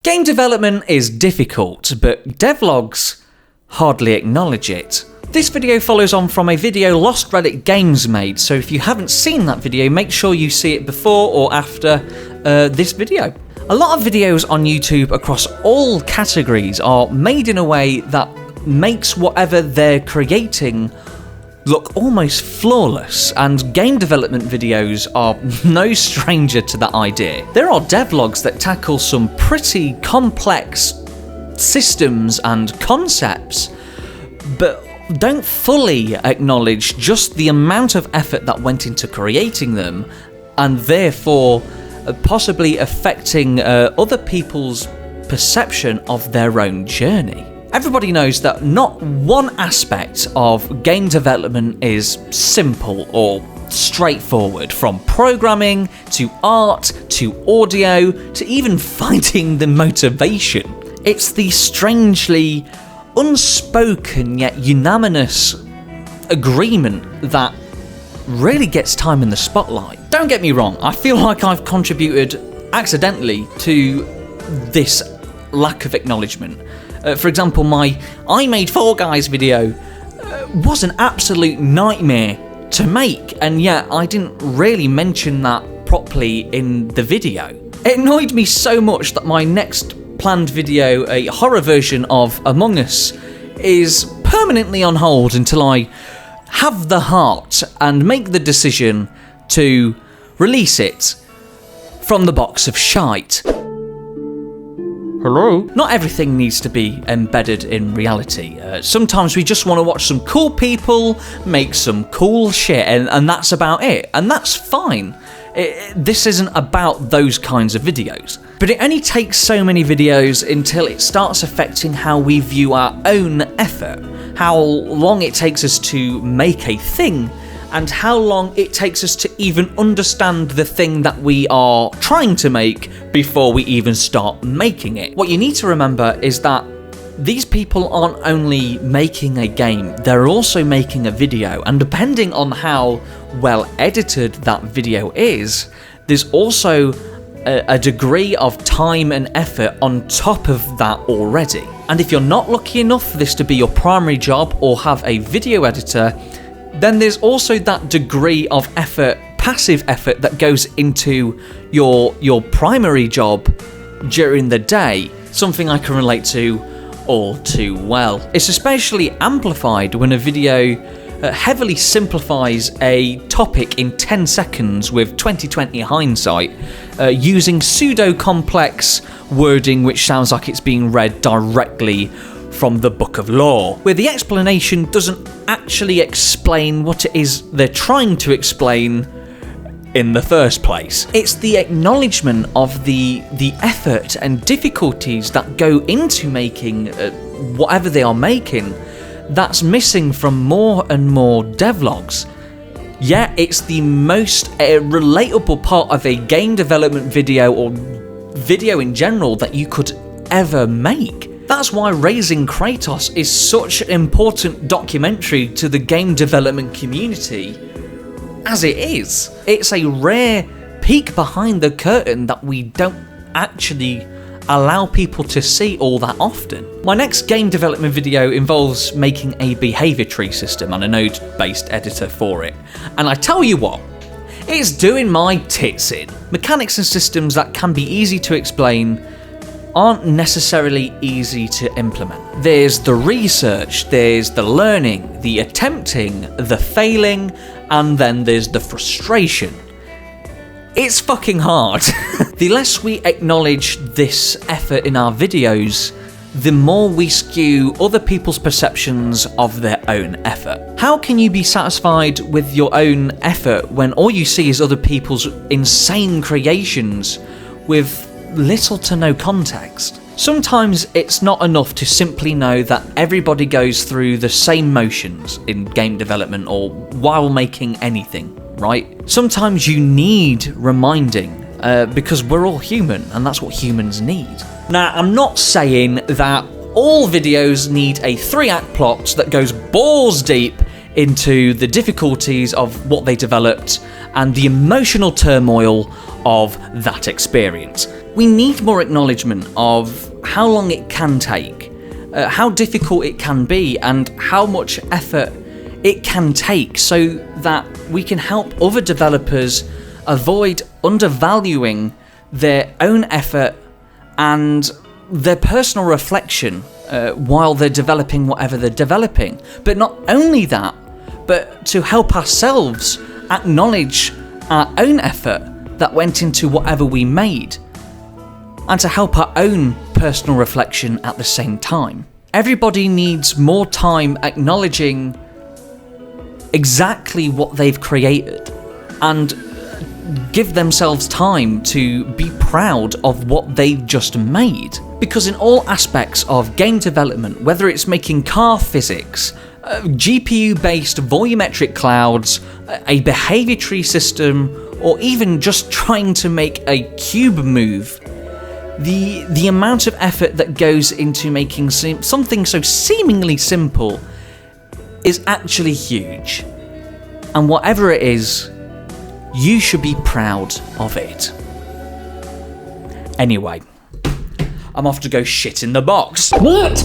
Game development is difficult, but devlogs hardly acknowledge it. This video follows on from a video Lost Reddit Games made, so if you haven't seen that video, make sure you see it before or after this video. A lot of videos on YouTube across all categories are made in a way that makes whatever they're creating look almost flawless, and game development videos are no stranger to that idea. There are devlogs that tackle some pretty complex systems and concepts, but don't fully acknowledge just the amount of effort that went into creating them, and therefore possibly affecting other people's perception of their own journey. Everybody knows that not one aspect of game development is simple or straightforward, from programming to art to audio to even finding the motivation. It's the strangely unspoken yet unanimous agreement that really gets time in the spotlight. Don't get me wrong, I feel like I've contributed accidentally to this lack of acknowledgement. For example, my I Made Fall Guys video was an absolute nightmare to make, and yet I didn't really mention that properly in the video. It annoyed me so much that my next planned video, a horror version of Among Us, is permanently on hold until I have the heart and make the decision to release it from the box of shite. Hello? Not everything needs to be embedded in reality. Sometimes we just want to watch some cool people make some cool shit, and that's about it. And that's fine. This isn't about those kinds of videos. But it only takes so many videos until it starts affecting how we view our own effort, how long it takes us to make a thing, and how long it takes us to even understand the thing that we are trying to make before we even start making it. What you need to remember is that these people aren't only making a game, they're also making a video, and depending on how well edited that video is, there's also a degree of time and effort on top of that already. And if you're not lucky enough for this to be your primary job or have a video editor, then there's also that degree of effort, passive effort, that goes into your primary job during the day, something I can relate to all too well. It's especially amplified when a video heavily simplifies a topic in 10 seconds with 20/20 hindsight, using pseudo-complex wording which sounds like it's being read directly from the Book of Law, where the explanation doesn't actually explain what it is they're trying to explain in the first place. It's the acknowledgement of the effort and difficulties that go into making whatever they are making that's missing from more and more devlogs. Yeah, it's the most relatable part of a game development video, or video in general, that you could ever make. That's why Raising Kratos is such an important documentary to the game development community as it is. It's a rare peek behind the curtain that we don't actually allow people to see all that often. My next game development video involves making a behaviour tree system and a node-based editor for it. And I tell you what, it's doing my tits in. Mechanics and systems that can be easy to explain aren't necessarily easy to implement. There's the research, there's the learning, the attempting, the failing, and then there's the frustration. It's fucking hard. The less we acknowledge this effort in our videos, the more we skew other people's perceptions of their own effort. How can you be satisfied with your own effort when all you see is other people's insane creations with little to no context? Sometimes it's not enough to simply know that everybody goes through the same motions in game development or while making anything, right? Sometimes you need reminding because we're all human and that's what humans need. Now, I'm not saying that all videos need a 3-act plot that goes balls deep into the difficulties of what they developed and the emotional turmoil of that experience. We need more acknowledgement of how long it can take, how difficult it can be, and how much effort it can take, so that we can help other developers avoid undervaluing their own effort and their personal reflection while they're developing whatever they're developing. But not only that, but to help ourselves acknowledge our own effort that went into whatever we made, and to help our own personal reflection at the same time. Everybody needs more time acknowledging exactly what they've created, and give themselves time to be proud of what they've just made. Because in all aspects of game development, whether it's making car physics, GPU-based volumetric clouds, a behavior tree system, or even just trying to make a cube move, the amount of effort that goes into making something so seemingly simple is actually huge. And whatever it is, you should be proud of it. Anyway, I'm off to go shit in the box. What?